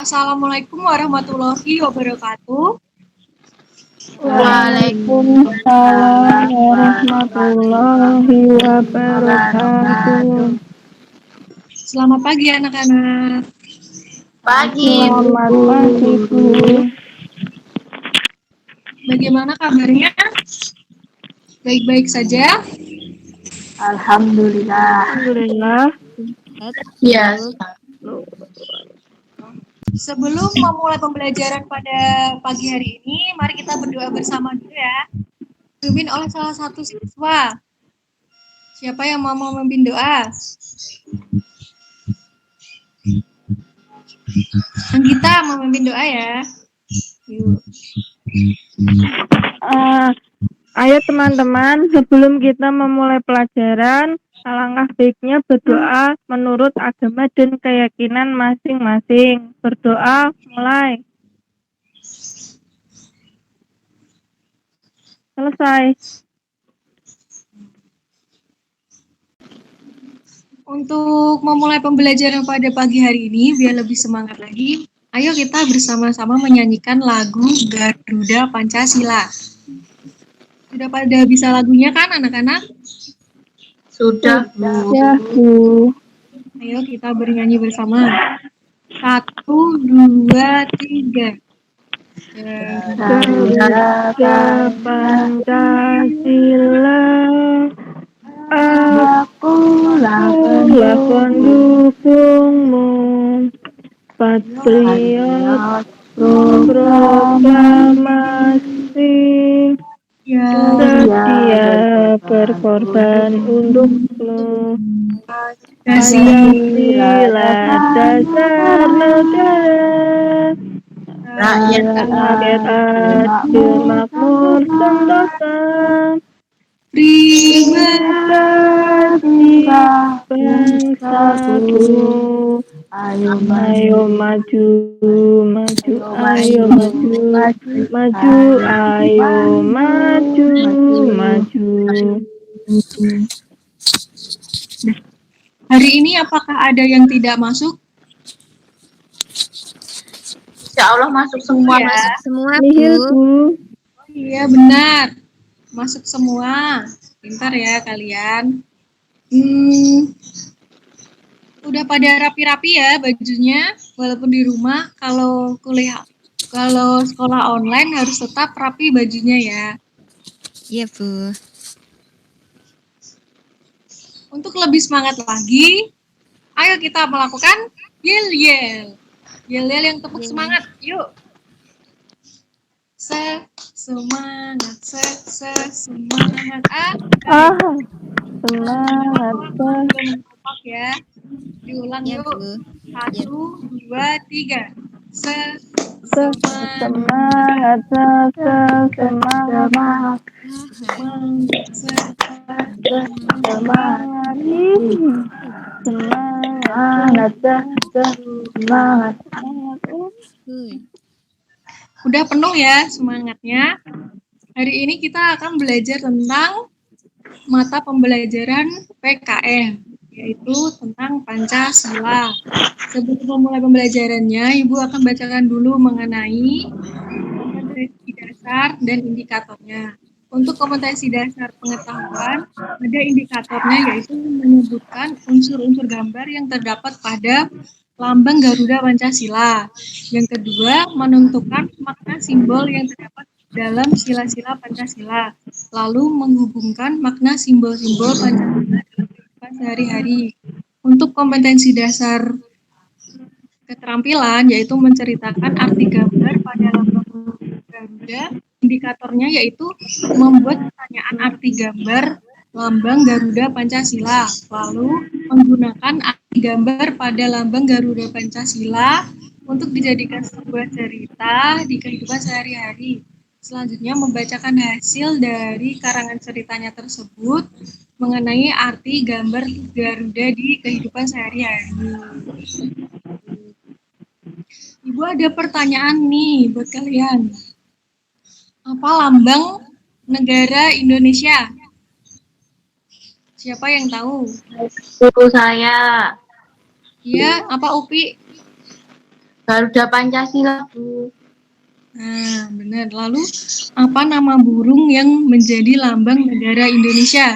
Assalamualaikum warahmatullahi wabarakatuh. Waalaikumsalam warahmatullahi wabarakatuh. Selamat pagi anak-anak. Selamat pagi, Bu. Bagaimana kabarnya? Baik-baik saja? Alhamdulillah. Ya. Sebelum memulai pembelajaran pada pagi hari ini, mari kita berdoa bersama dulu ya. Dipimpin oleh salah satu siswa. Siapa yang mau memimpin doa? Kita memimpin doa ya. Yuk. Ayo teman-teman, sebelum kita memulai pelajaran, alangkah baiknya berdoa menurut agama dan keyakinan masing-masing. Berdoa, mulai. Selesai. Untuk memulai pembelajaran pada pagi hari ini, biar lebih semangat lagi, ayo kita bersama-sama menyanyikan lagu Garuda Pancasila. Sudah pada bisa lagunya kan anak-anak? Sudah, Bu. Ya, Bu. Ayo kita bernyanyi bersama. 1, 2, 3. Garuda Pancasila, akulah pendukungmu, patriot proklamasi, sedia berkorban untukmu. Pancasila dasar negara, rakyat adil makmur sentosa, pribadi bangsaku. Ayo maju, maju, ayo maju, maju, ayo maju, maju. Hari ini apakah ada yang tidak masuk? Insya Allah masuk semua, Ya. masuk Semua, Nihil, Bu. Bu. Iya benar, masuk semua. Pintar ya kalian. Udah pada rapi-rapi ya bajunya, walaupun di rumah. Kalau sekolah online harus tetap rapi bajunya ya. Iya, Bu. Untuk lebih semangat lagi, ayo kita melakukan yel-yel. Yel-yel yang tepuk semangat, yuk. Semangat, semangat. Semangat, Belum kompak ya. Diulang Ya, yuk. Bu. 1, 2, 3. semangat, semangat. Udah penuh ya semangatnya. Hari ini kita akan belajar tentang mata pembelajaran PKN, yaitu tentang Pancasila. Sebelum memulai pembelajarannya, Ibu akan bacakan dulu mengenai kompetensi dasar dan indikatornya. Untuk kompetensi dasar pengetahuan, ada indikatornya yaitu menyebutkan unsur-unsur gambar yang terdapat pada lambang Garuda Pancasila. Yang kedua, menentukan makna simbol yang terdapat dalam sila-sila Pancasila, lalu menghubungkan makna simbol-simbol Pancasila dalam kehidupan sehari-hari. Untuk kompetensi dasar keterampilan, yaitu menceritakan arti gambar pada lambang Garuda. Indikatornya yaitu membuat pertanyaan arti gambar lambang Garuda Pancasila, lalu menggunakan arti gambar pada lambang Garuda Pancasila untuk dijadikan sebuah cerita di kehidupan sehari-hari. Selanjutnya membacakan hasil dari karangan ceritanya tersebut mengenai arti gambar Garuda di kehidupan sehari-hari. Ibu ada pertanyaan nih buat kalian. Apa lambang negara Indonesia? Siapa yang tahu? Buku saya. Iya, apa Upi? Garuda Pancasila, Bu. Nah, benar. Lalu, apa nama burung yang menjadi lambang negara Indonesia?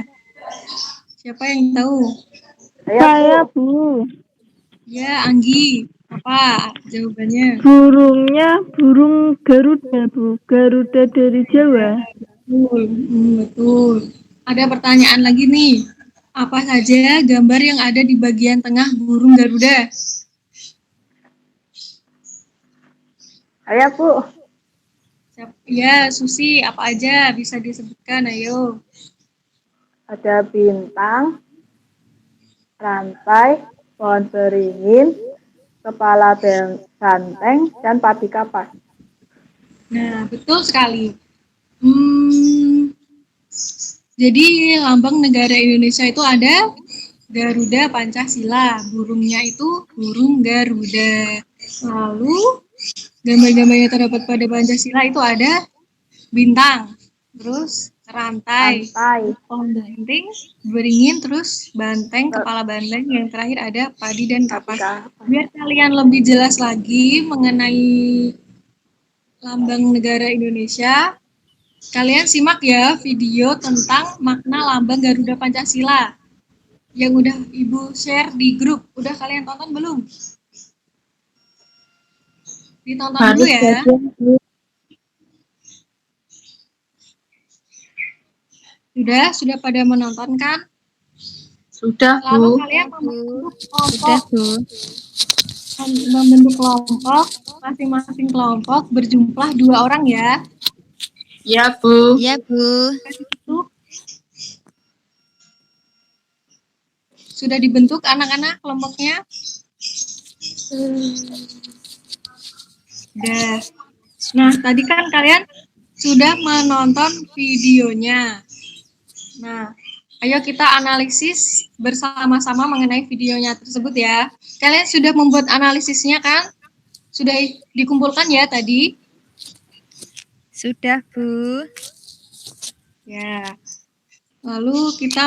Siapa yang tahu? Saya, Bu. Ya, Anggi. Apa jawabannya? Burungnya burung Garuda, Bu. Garuda dari Jawa. Betul. Betul. Ada pertanyaan lagi nih. Apa saja gambar yang ada di bagian tengah burung Garuda? Saya, Bu. Ya, Susi, apa aja bisa disebutkan? Ayo. Ada bintang, rantai, pohon beringin, kepala banteng, dan padi kapas. Nah, betul sekali. Jadi lambang negara Indonesia itu ada Garuda Pancasila. Burungnya itu burung Garuda. Lalu gambar-gambar yang terdapat pada Pancasila itu ada bintang, terus rantai, pohon beringin, terus banteng, kepala banteng, yang terakhir ada padi dan kapas. Biar kalian lebih jelas lagi mengenai lambang negara Indonesia, kalian simak ya video tentang makna lambang Garuda Pancasila yang udah Ibu share di grup. Udah kalian tonton belum? Ditonton dulu ya. Sudah pada menonton kan? Sudah, Lalu Bu. kalian Sudah, Bu. membentuk kelompok, masing-masing kelompok berjumlah 2 orang ya. Ya, Bu. Iya, Bu. Itu sudah dibentuk anak-anak kelompoknya? Udah. Nah, tadi kan kalian sudah menonton videonya. Nah, ayo kita analisis bersama-sama mengenai videonya tersebut ya. Kalian sudah membuat analisisnya kan? Sudah dikumpulkan ya tadi? Sudah, Bu. Ya. Lalu kita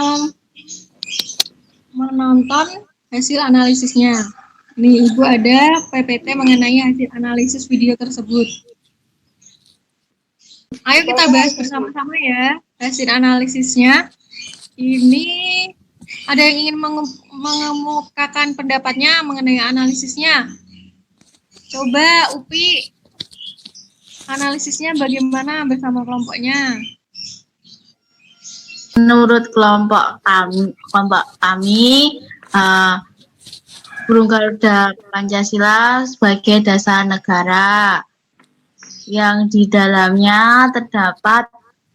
menonton hasil analisisnya. Nih, Ibu ada PPT mengenai hasil analisis video tersebut. Ayo kita bahas bersama-sama ya hasil analisisnya. Ini ada yang ingin mengemukakan pendapatnya mengenai analisisnya? Coba Upi, analisisnya bagaimana bersama kelompoknya? Menurut kelompok kami, burung Garuda Pancasila sebagai dasar negara yang di dalamnya terdapat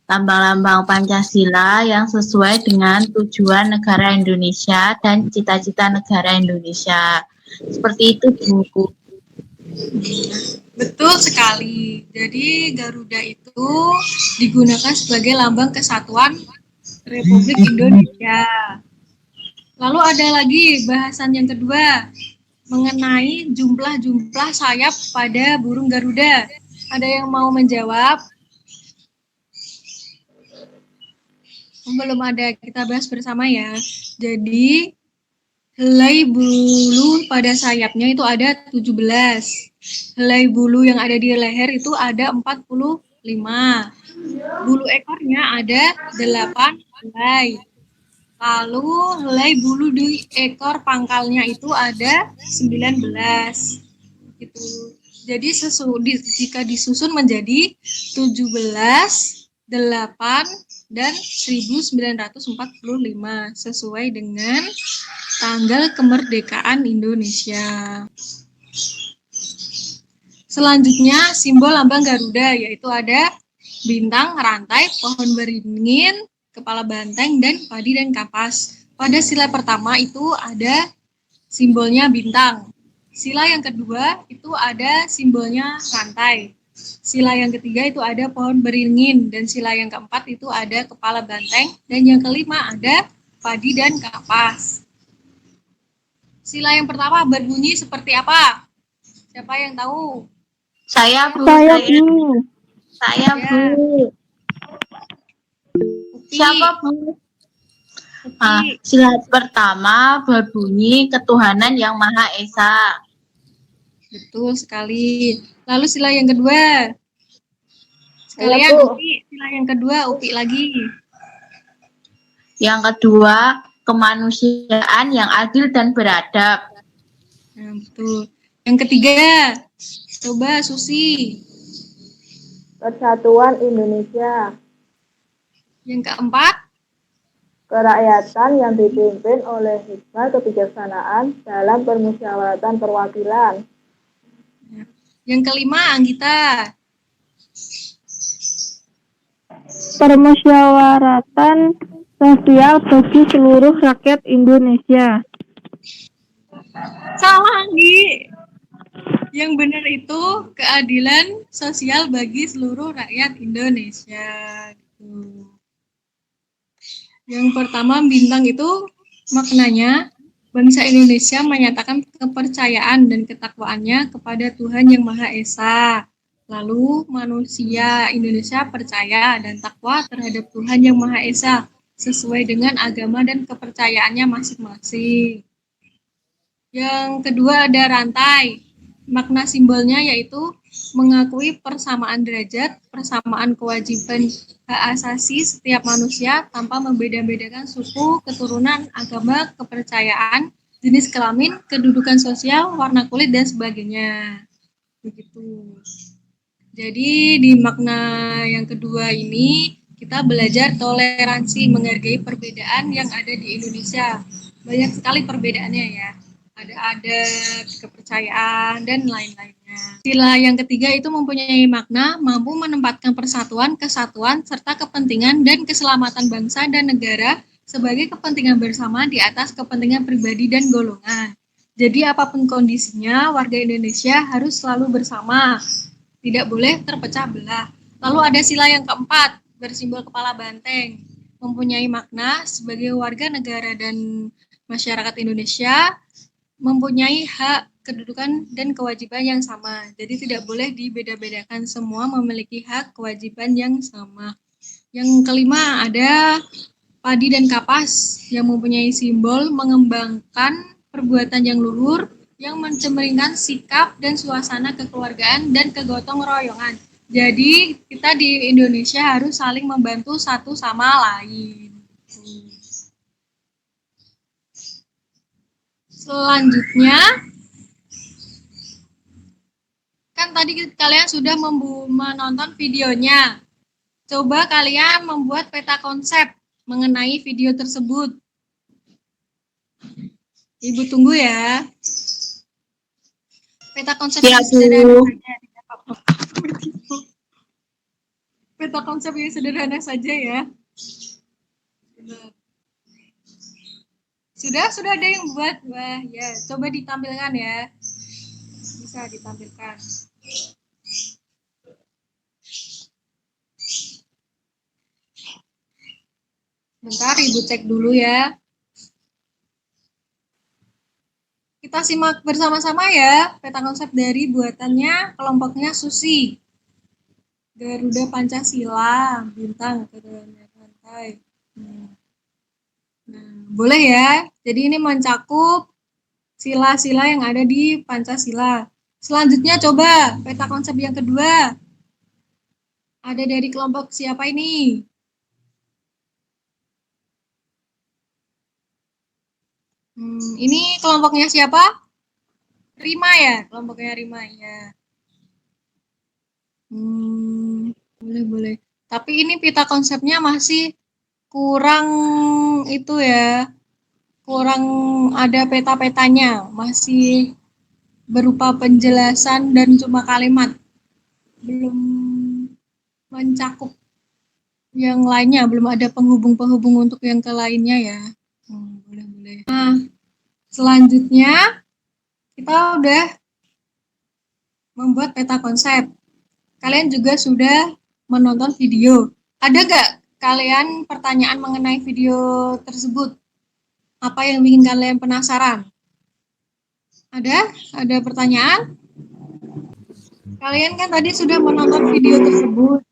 lambang-lambang Pancasila yang sesuai dengan tujuan negara Indonesia dan cita-cita negara Indonesia. Seperti itu, Bu. Betul sekali. Jadi Garuda itu digunakan sebagai lambang kesatuan Republik Indonesia. Lalu ada lagi bahasan yang kedua mengenai jumlah-jumlah sayap pada burung Garuda. Ada yang mau menjawab? Belum ada, kita bahas bersama ya. Jadi helai bulu pada sayapnya itu ada 17. Helai bulu yang ada di leher itu ada 45. Bulu ekornya ada 8 helai. Lalu helai bulu di ekor pangkalnya itu ada 19. Gitu. Jadi jika disusun menjadi 17, 8, dan 1945 sesuai dengan tanggal kemerdekaan Indonesia. Selanjutnya simbol lambang Garuda yaitu ada bintang, rantai, pohon beringin, kepala banteng, dan padi dan kapas. Pada sila pertama itu ada simbolnya bintang. Sila yang kedua itu ada simbolnya rantai. Sila yang ketiga itu ada pohon beringin, dan sila yang keempat itu ada kepala banteng, dan yang kelima ada padi dan kapas. Sila yang pertama berbunyi seperti apa? Siapa yang tahu? Saya, Bu. Saya, Bu. Saya, Bu. Upi. Siapa, Bu? Upi. Sila pertama berbunyi ketuhanan yang Maha Esa. Betul sekali. Lalu sila yang kedua. Sekalian Iya, Bu. Upi, sila yang kedua Upi lagi. Yang kedua, kemanusiaan yang adil dan beradab. Nah, betul. Yang ketiga, coba Susi. Persatuan Indonesia. Yang keempat, Kerakyatan yang dipimpin oleh hikmah kebijaksanaan dalam permusyawaratan perwakilan. yang kelima Anggita. Permusyawaratan sosial bagi seluruh rakyat Indonesia. Salah, Anggi. Yang benar itu keadilan sosial bagi seluruh rakyat Indonesia. Gitu. Yang pertama bintang itu maknanya bangsa Indonesia menyatakan kepercayaan dan ketakwaannya kepada Tuhan Yang Maha Esa. Lalu manusia Indonesia percaya dan takwa terhadap Tuhan Yang Maha Esa sesuai dengan agama dan kepercayaannya masing-masing. Yang kedua ada rantai. Makna simbolnya yaitu mengakui persamaan derajat, persamaan kewajiban hak asasi setiap manusia tanpa membeda-bedakan suku, keturunan, agama, kepercayaan, jenis kelamin, kedudukan sosial, warna kulit, dan sebagainya. Begitu. Jadi di makna yang kedua ini kita belajar toleransi, menghargai perbedaan yang ada di Indonesia. Banyak sekali perbedaannya ya. Ada adat, kepercayaan, dan lain-lainnya. Sila yang ketiga itu mempunyai makna mampu menempatkan persatuan, kesatuan, serta kepentingan dan keselamatan bangsa dan negara sebagai kepentingan bersama di atas kepentingan pribadi dan golongan. Jadi apapun kondisinya, warga Indonesia harus selalu bersama, tidak boleh terpecah belah. Lalu ada sila yang keempat, bersimbol kepala banteng, mempunyai makna sebagai warga negara dan masyarakat Indonesia mempunyai hak, kedudukan, dan kewajiban yang sama. Jadi tidak boleh dibeda-bedakan, semua memiliki hak, kewajiban yang sama. Yang kelima ada padi dan kapas yang mempunyai simbol mengembangkan perbuatan yang luhur, yang mencemeringkan sikap dan suasana kekeluargaan dan kegotong royongan. Jadi kita di Indonesia harus saling membantu satu sama lain. Selanjutnya, kan tadi kalian sudah menonton videonya. Coba kalian membuat peta konsep mengenai video tersebut. Ibu tunggu ya. Peta konsep yang sederhana saja. Peta konsep yang sederhana saja ya. Sudah ada yang buat? Wah, ya, coba ditampilkan ya. Bisa ditampilkan. Bentar, Ibu cek dulu ya. Kita simak bersama-sama ya, peta konsep dari buatannya kelompoknya Susi. Garuda Pancasila, bintang ke rantai. Nah, boleh ya. Jadi ini mencakup sila-sila yang ada di Pancasila. Selanjutnya coba peta konsep yang kedua. Ada dari kelompok siapa ini? Ini kelompoknya siapa? Rima ya, kelompoknya Rima ya. Boleh. Tapi ini peta konsepnya masih kurang itu ya. Kurang ada peta-petanya, masih berupa penjelasan dan cuma kalimat. Belum mencakup yang lainnya, belum ada penghubung-penghubung untuk yang ke lainnya ya. Boleh. Nah, selanjutnya kita udah membuat peta konsep. Kalian juga sudah menonton video. Ada nggak kalian pertanyaan mengenai video tersebut? Apa yang bikin kalian penasaran? Ada? Ada pertanyaan? Kalian kan tadi sudah menonton video tersebut,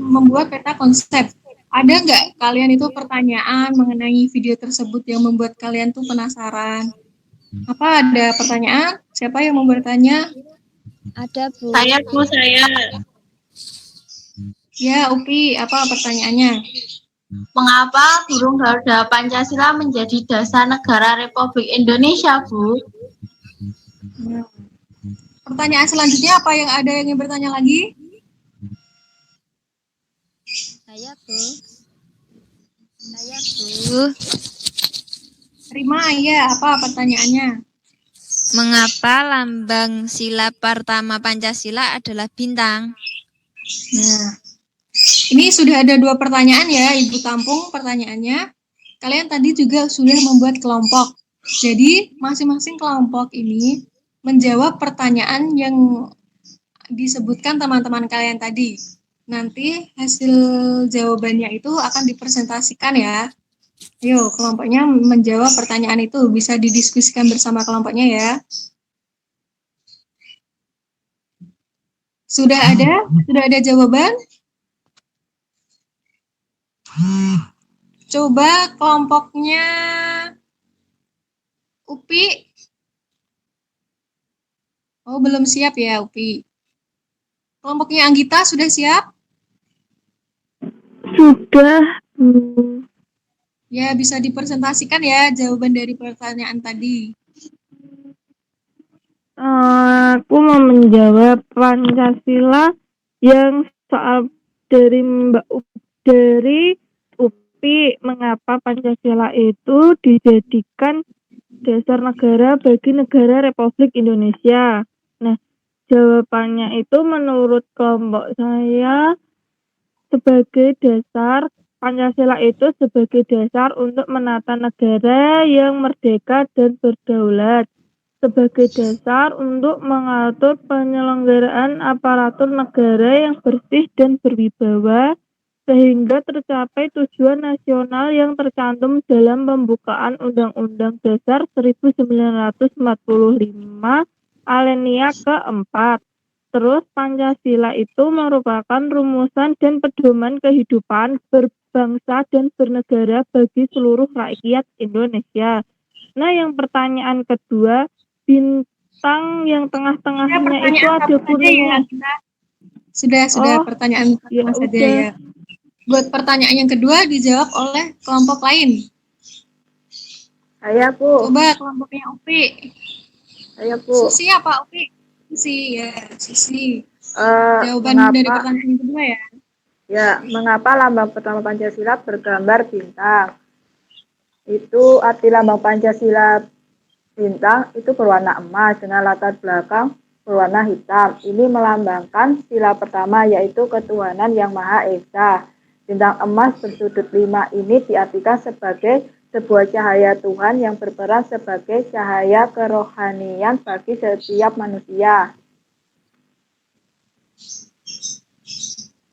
membuat peta konsep. Ada nggak kalian itu pertanyaan mengenai video tersebut yang membuat kalian tuh penasaran? Apa ada pertanyaan? Siapa yang mau bertanya? Ada, Bu. Saya, Bu, saya. Ya, Upi, apa pertanyaannya? Mengapa burung Garuda Pancasila menjadi dasar negara Republik Indonesia, Bu? Nah, pertanyaan selanjutnya apa yang ada yang ingin bertanya lagi? Saya, Bu. Saya, Bu. Terima, ya, apa pertanyaannya? Mengapa lambang sila pertama Pancasila adalah bintang? Nah, ini sudah ada 2 pertanyaan ya, Ibu tampung pertanyaannya. Kalian tadi juga sudah membuat kelompok. Jadi, masing-masing kelompok ini menjawab pertanyaan yang disebutkan teman-teman kalian tadi. Nanti hasil jawabannya itu akan dipresentasikan ya. Yuk, kelompoknya menjawab pertanyaan itu. Bisa didiskusikan bersama kelompoknya ya. Sudah ada? Sudah ada jawaban? Coba kelompoknya Upi. Oh, belum siap ya, Upi. Kelompoknya Anggita sudah siap? Sudah, Bu. Ya, bisa dipresentasikan ya jawaban dari pertanyaan tadi. Aku mau menjawab Pancasila yang soal dari dari Upi, mengapa Pancasila itu dijadikan dasar negara bagi negara Republik Indonesia. Nah, jawabannya itu menurut kelompok saya sebagai dasar, Pancasila itu sebagai dasar untuk menata negara yang merdeka dan berdaulat, sebagai dasar untuk mengatur penyelenggaraan aparatur negara yang bersih dan berwibawa, sehingga tercapai tujuan nasional yang tercantum dalam pembukaan Undang-Undang Dasar 1945 alinea keempat. Terus Pancasila itu merupakan rumusan dan pedoman kehidupan berbangsa dan bernegara bagi seluruh rakyat Indonesia. Nah, yang pertanyaan kedua, bintang yang tengah-tengahnya itu ada kuningnya. Sudah Oh, pertanyaan ya pertama saja udah. ya. Buat pertanyaan yang kedua dijawab oleh kelompok lain. Saya, Bu. Coba kelompoknya Upi. Saya, Bu. Susi apa Upi? Susi ya, Susi. Jawaban dari Mengapa pertanyaan yang kedua ya. Ya, mengapa lambang pertama Pancasila bergambar bintang? Itu arti lambang Pancasila bintang itu berwarna emas dengan latar belakang berwarna hitam. Ini melambangkan sila pertama yaitu ketuhanan yang Maha Esa. Bintang emas bersudut 5 ini diartikan sebagai sebuah cahaya Tuhan yang berperan sebagai cahaya kerohanian bagi setiap manusia.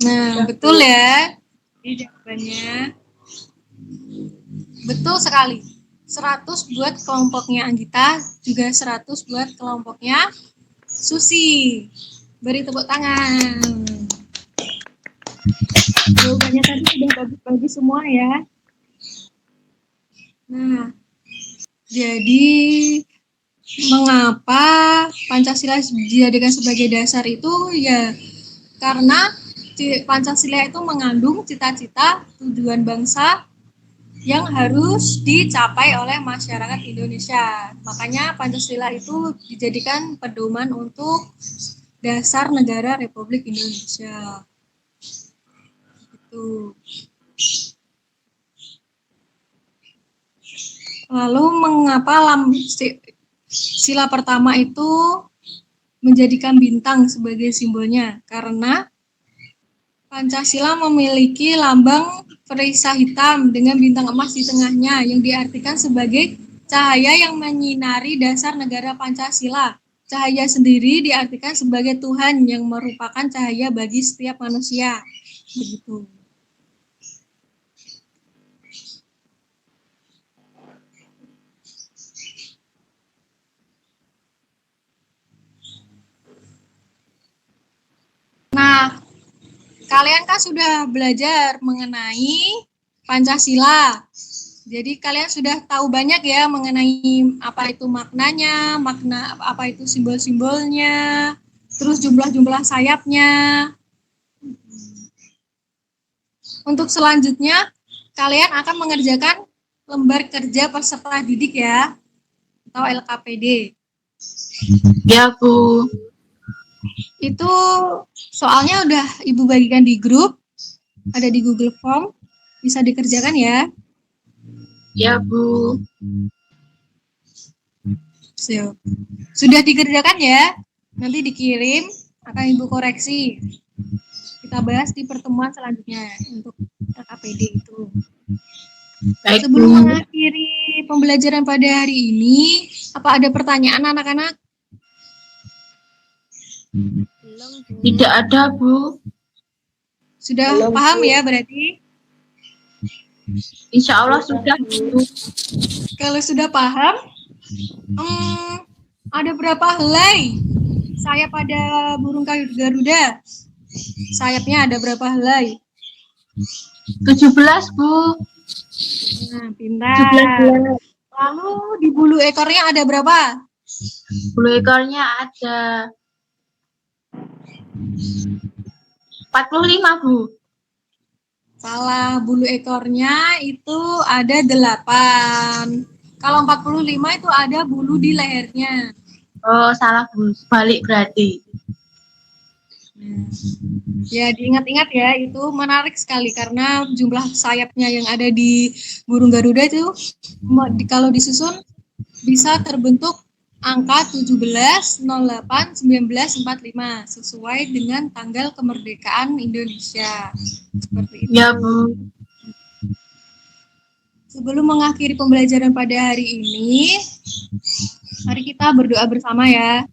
Nah, betul ya. Ini jawabannya. Betul sekali. 100 buat kelompoknya Anggita, juga 100 buat kelompoknya Susi. Beri tepuk tangan. Jawabannya tadi sudah bagus-bagus semua ya. Nah, jadi mengapa Pancasila dijadikan sebagai dasar itu ya karena Pancasila itu mengandung cita-cita tujuan bangsa yang harus dicapai oleh masyarakat Indonesia. Makanya Pancasila itu dijadikan pedoman untuk dasar negara Republik Indonesia. Itu. Lalu mengapa sila pertama itu menjadikan bintang sebagai simbolnya? Karena Pancasila memiliki lambang perisai hitam dengan bintang emas di tengahnya yang diartikan sebagai cahaya yang menyinari dasar negara Pancasila. Cahaya sendiri diartikan sebagai Tuhan yang merupakan cahaya bagi setiap manusia. Begitu. Nah, kalian kan sudah belajar mengenai Pancasila. Jadi kalian sudah tahu banyak ya mengenai apa itu maknanya, makna apa itu simbol-simbolnya, terus jumlah-jumlah sayapnya. Untuk selanjutnya, kalian akan mengerjakan lembar kerja peserta didik ya, atau LKPD. Ya, Bu. Itu soalnya udah Ibu bagikan di grup, ada di Google Form, bisa dikerjakan ya. Ya, Bu. Sudah dikerjakan ya, nanti dikirim, akan Ibu koreksi. Kita bahas di pertemuan selanjutnya untuk LKPD itu. Baik, Sebelum Bu. mengakhiri pembelajaran pada hari ini, apa ada pertanyaan anak-anak? Belum, Bu. Tidak ada, Bu. Sudah Belum, paham Bu. ya berarti? Insya Allah sudah, Bu. Kalau sudah paham, ada berapa helai sayap pada burung Garuda? Sayapnya ada berapa helai? 17, Bu. Nah, pintar. Lalu di bulu ekornya ada berapa? Bulu ekornya ada 45, Bu. Salah, bulu ekornya itu ada 8. Kalau 45 itu ada bulu di lehernya. Oh, salah, Bu. Balik berarti. Ya, diingat-ingat ya, itu menarik sekali karena jumlah sayapnya yang ada di burung Garuda itu kalau disusun bisa terbentuk angka 17, 08, 19, 45 sesuai dengan tanggal kemerdekaan Indonesia. Seperti itu. Ya, Bu. Sebelum mengakhiri pembelajaran pada hari ini, mari kita berdoa bersama ya.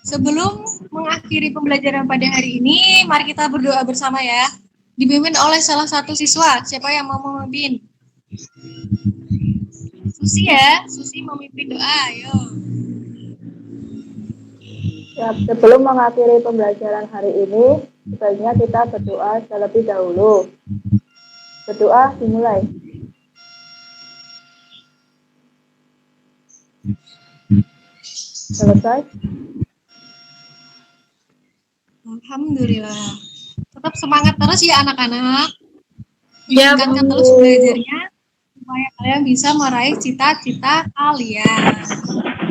Sebelum mengakhiri pembelajaran pada hari ini, mari kita berdoa bersama ya. Dipimpin oleh salah satu siswa. Siapa yang mau memimpin? Susi ya, Susi memimpin doa. Ayo. Ya, sebelum mengakhiri pembelajaran hari ini, sebaiknya kita berdoa terlebih dahulu. Berdoa dimulai. Selesai. Alhamdulillah. Tetap semangat terus ya anak-anak. Ya, Tingkatkan Bu. terus belajarnya supaya kalian bisa meraih cita-cita kalian.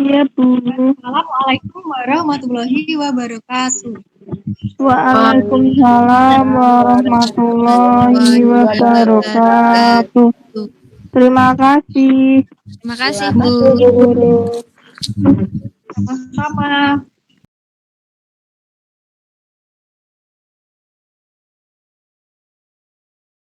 Iya, Bu. Assalamualaikum warahmatullahi wabarakatuh. Waalaikumsalam warahmatullahi wabarakatuh. Terima kasih. Terima kasih, Terima Bu. kasih, Bu Guru. Sama-sama.